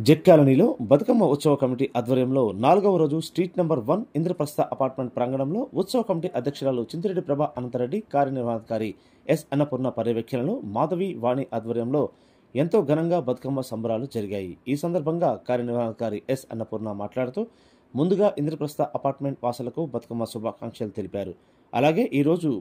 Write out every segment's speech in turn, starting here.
Jet కాలనీలో బతుకమ్మ ఉత్సవ committee ఆధ్వర్యంలో 4వ రోజు స్ట్రీట్ నంబర్ 1 ఇంద్రప్రస్థ అపార్ట్మెంట్ ప్రాంగణంలో ఉత్సవ కమిటీ అధ్యక్షురాలు చింతిరెడ్డి ప్రభా అనంతరెడ్డి, కార్యనిర్వహణాధికారి ఎస్ అన్నపూర్ణ పర్యవేక్షణలో మాధవి వాణి ఆధ్వర్యంలో ఎంతో ఘనంగా బతుకమ్మ సంబరాలు జరిగాయి. ఈ సందర్భంగా కార్యనిర్వహణాధికారి ఎస్ అన్నపూర్ణ మాట్లాడుతూ ముందుగా ఇంద్రప్రస్థ అపార్ట్మెంట్ వాసులకు బతుకమ్మ శుభాకాంక్షలు తెలిపారు. అలాగే ఈరోజు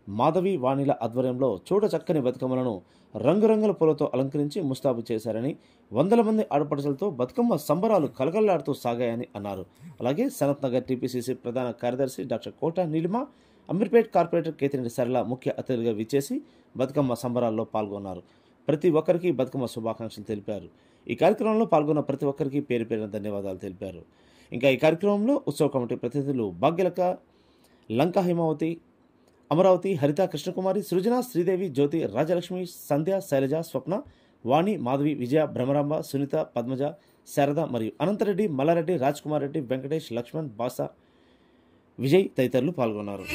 మాధవి వాణిల ఆధ్వర్యంలో చూడ చక్కని బతుకమ్మలను రంగురంగుల పూలతో అలంకరించి ముస్తాబు చేశారని, వందల మంది ఆడపడుచులతో బతుకమ్మ సంబరాలు కలకల్లాడుతూ సాగాయని అన్నారు. అలాగే సనత్ నగర్ టీపీసీసీ ప్రధాన కార్యదర్శి డాక్టర్ కోట నీలిమ, అమీర్పేట్ కార్పొరేటర్ కేతిరెడ్డి సరళ ముఖ్య అతిథిగా విచ్చేసి బతుకమ్మ సంబరాల్లో పాల్గొన్నారు. ప్రతి ఒక్కరికి బతుకమ్మ శుభాకాంక్షలు తెలిపారు. ఈ కార్యక్రమంలో పాల్గొన్న ప్రతి ఒక్కరికి పేరు పేరున ధన్యవాదాలు తెలిపారు. ఇంకా ఈ కార్యక్రమంలో ఉత్సవ కమిటీ ప్రతినిధులు భాగ్యలక, లంకా హిమావతి, అమరావతి, హరిత, కృష్ణకుమారి, సృజన, శ్రీదేవి, జ్యోతి, రాజలక్ష్మి, సంధ్య, శైలజ, స్వప్న, వాణి, మాధవి, విజయ, భ్రమరాంబ, సునీత, పద్మజ, శారద మరియు అనంతరెడ్డి, మల్లారెడ్డి, రాజ్ కుమార్ రెడ్డి, వెంకటేష్, లక్ష్మణ్, బాసా, విజయ్ తదితరులు పాల్గొన్నారు.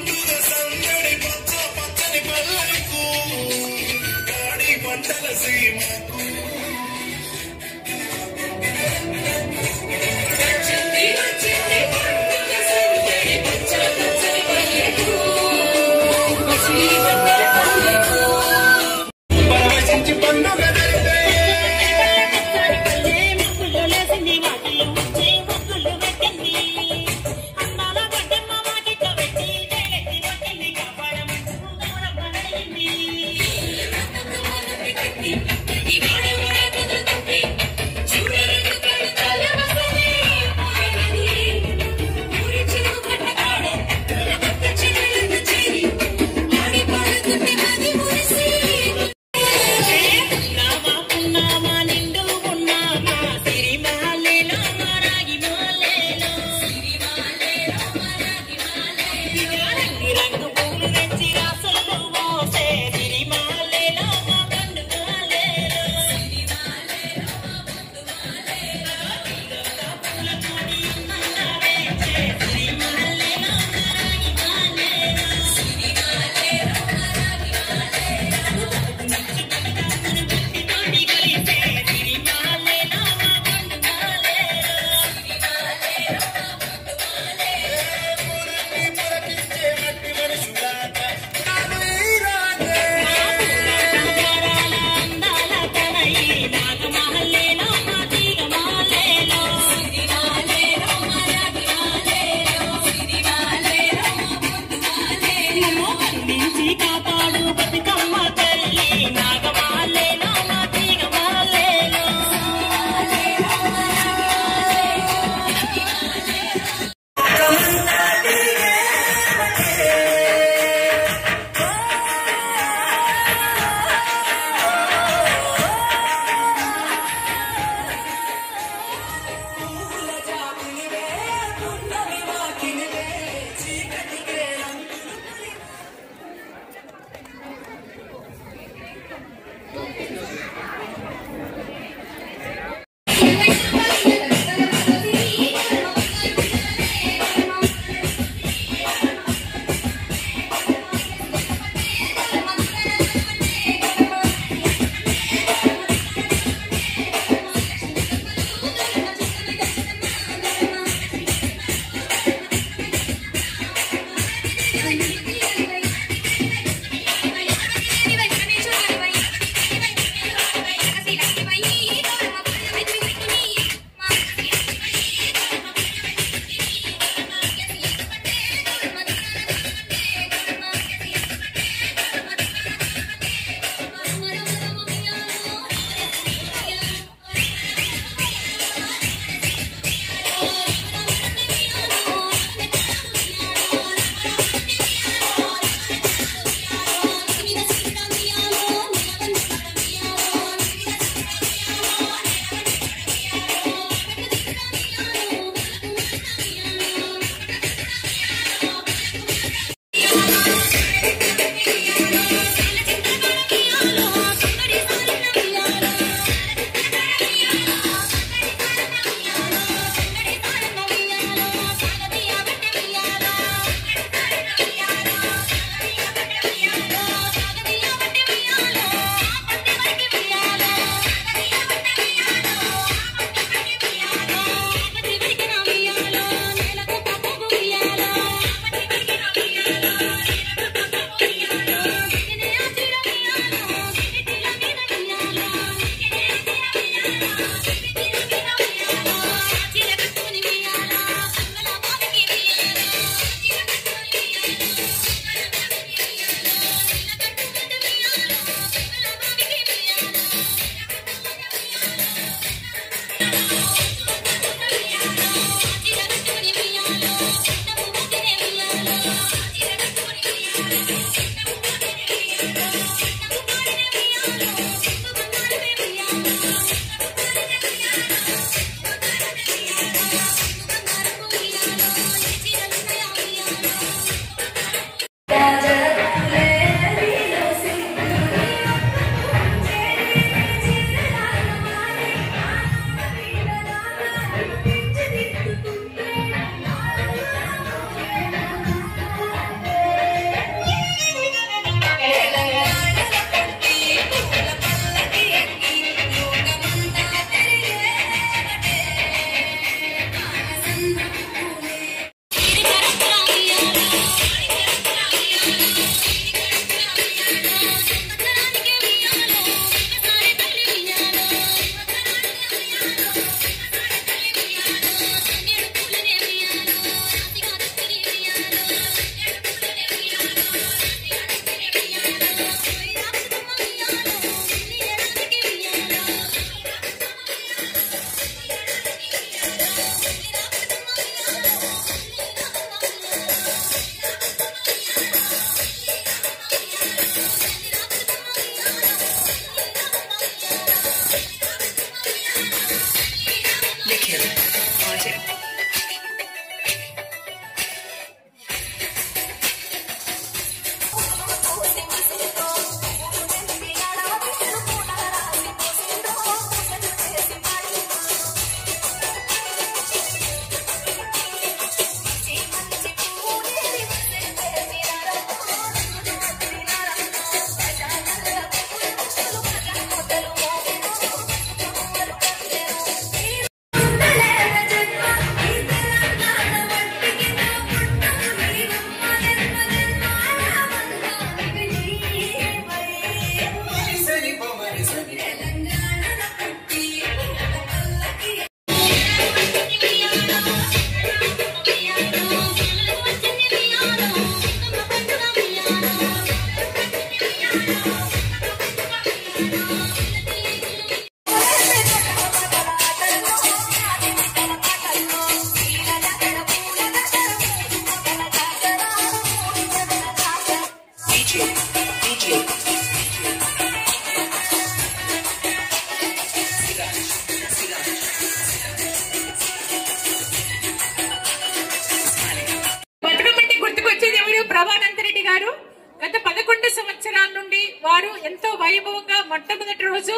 గత 11 సంవత్సరాల నుండి వారు ఎంతో వైభవంగా మొట్టమొదటి రోజు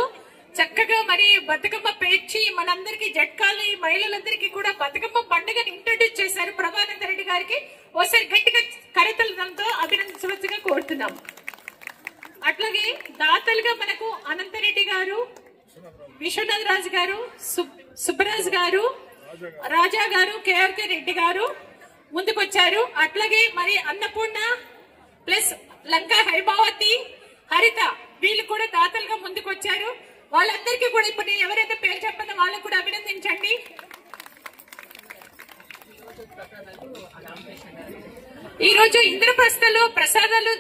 చక్కగా మరి బతుకమ్మ పేర్చి మనందరికీ జట్కాలి మహిళలందరికీ కూడా బతుకమ్మ పండుగని ఇంట్రడ్యూస్ చేశారు. ప్రభానంద రెడ్డి గారికి ఒకసారి గట్టిగా కరతలతో అభినందించవలసిగా కోరుతున్నాం. అట్లాగే దాతలుగా మనకు అనంతరెడ్డి గారు, విశ్వనాథ్ రాజు గారు, సుబ్బరాజ్ గారు, రాజా గారు, కేఆర్కే రెడ్డి గారు ముందుకొచ్చారు. అట్లాగే మరి అన్నపూర్ణ ప్లస్ లంకా హైమావతి, హరిత వీళ్ళు కూడా దాతలుగా ముందుకొచ్చారు. వాళ్ళందరికీ కూడా ఇప్పుడు నేను ఎవరైతే పేరు చెప్పానో వాళ్ళకు కూడా అభినందించండి. ఈ రోజు ఇంద్రప్రస్థలో ప్రసాదాలు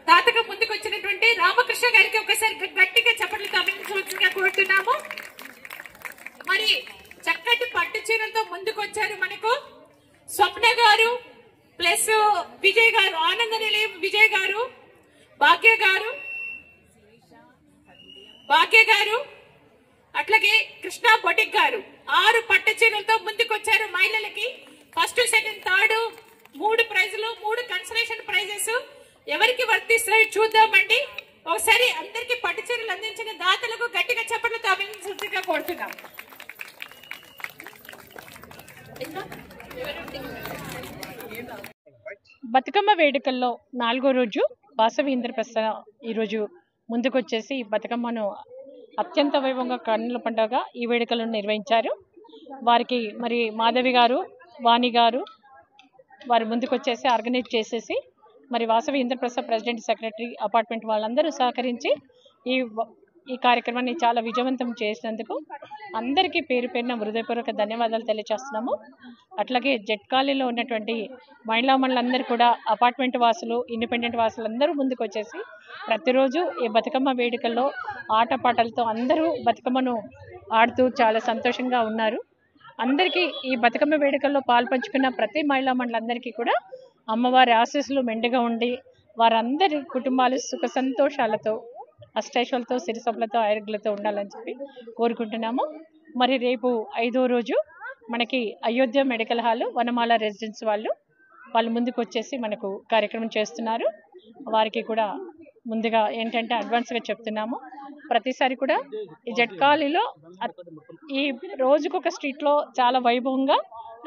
దాతగా ముందుకొచ్చినటువంటి రామకృష్ణ గారికి ఒకసారి గట్టిగా చప్పట్లతో అభినందించవలసిందిగా కోరుతున్నాము. మరి చక్కటి పట్టు చీరలతో ముందుకొచ్చారు మనకు స్వప్న గారు ప్లస్ విజయ్ గారు, ఆనంద నిలయం విజయ్ గారు, భాగ్య గారు, అట్లాగే కృష్ణ బొటిక్ గారు 6 పట్టు చీరలతో ముందుకొచ్చారు. మహిళలకి ఫస్ట్, సెకండ్, థర్డ్ 3 ప్రైజులు, 3 కన్సలేషన్ ప్రైజెస్ ఎవరికి వర్తిస్తాయో చూద్దామండి. ఒకసారి అందరికి పట్టు చీరలు అందించిన దాతలకు గట్టిగా చప్పట్లతో అభినందించగా కోరుతున్నాం. బతుకమ్మ వేడుకల్లో 4వ రోజు వాసవి ఇంద్రప్రస్థ ఈరోజు ముందుకొచ్చేసి బతుకమ్మను అత్యంత వైభవంగా కన్నుల పండుగ ఈ వేడుకలను నిర్వహించారు. వారికి మరి మాధవి గారు, వాణి గారు వారు ముందుకొచ్చేసి ఆర్గనైజ్ చేసేసి మరి Vasavi Indraprastha president, secretary, apartment వాళ్ళందరూ సహకరించి ఈ కార్యక్రమాన్ని చాలా విజయవంతం చేసినందుకు అందరికీ పేరు పేరున హృదయపూర్వక ధన్యవాదాలు తెలియజేస్తున్నాము. అట్లాగే జట్కాలీలో ఉన్నటువంటి మహిళలందరూ కూడా అపార్ట్మెంట్ వాసులు, ఇండిపెండెంట్ వాసులు అందరూ ముందుకు వచ్చేసి ప్రతిరోజు ఈ బతుకమ్మ వేడుకల్లో ఆటపాటలతో అందరూ బతుకమ్మను ఆడుతూ చాలా సంతోషంగా ఉన్నారు. అందరికీ ఈ బతుకమ్మ వేడుకల్లో పాల్పంచుకున్న ప్రతి మహిళా మండలందరికీ కూడా అమ్మవారి ఆశీస్సులు మెండుగా ఉండి వారందరి కుటుంబాలు సుఖ సంతోషాలతో అష్టైశ్వర్యాలతో సిరిసొప్పులతో ఆరోగ్యాలతో ఉండాలని చెప్పి కోరుకుంటున్నాము. మరి రేపు 5వ రోజు మనకి అయోధ్య మెడికల్ హాల్ వనమాల రెసిడెన్స్ వాళ్ళు ముందుకు వచ్చేసి మనకు కార్యక్రమం చేస్తున్నారు. వారికి కూడా ముందుగా ఏంటంటే అడ్వాన్స్గా చెప్తున్నాము. ప్రతిసారి కూడా ఈ జట్కాలీలో ఈ రోజుకొక స్ట్రీట్లో చాలా వైభవంగా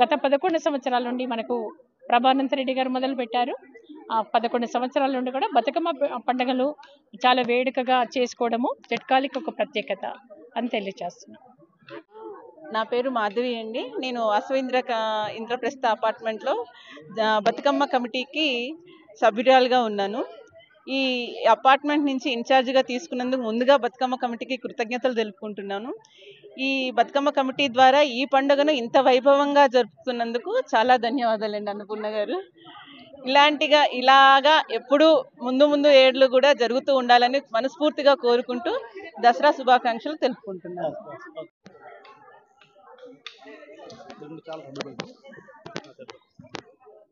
గత 11 సంవత్సరాల నుండి మనకు ప్రభానంద రెడ్డి గారు మొదలు పెట్టారు. ఆ 11 సంవత్సరాల నుండి కూడా బతుకమ్మ పండుగలు చాలా వేడుకగా చేసుకోవడము జట్కాలికి ఒక ప్రత్యేకత అని తెలియజేస్తున్నాం. నా పేరు మాధవి అండి. నేను ఇంద్రప్రస్థ అపార్ట్మెంట్లో బతుకమ్మ కమిటీకి సభ్యురాలుగా ఉన్నాను. ఈ అపార్ట్మెంట్ నుంచి ఇన్ఛార్జిగా తీసుకున్నందుకు ముందుగా బతుకమ్మ కమిటీకి కృతజ్ఞతలు తెలుపుకుంటున్నాను. ఈ బతుకమ్మ కమిటీ ద్వారా ఈ పండుగను ఇంత వైభవంగా జరుపుతున్నందుకు చాలా ధన్యవాదాలండి అన్నపూర్ణ గారు. ఇలాగా ఎప్పుడూ ముందు ఏళ్ళు కూడా జరుగుతూ ఉండాలని మనస్ఫూర్తిగా కోరుకుంటూ దసరా శుభాకాంక్షలు తెలుపుకుంటున్నాను.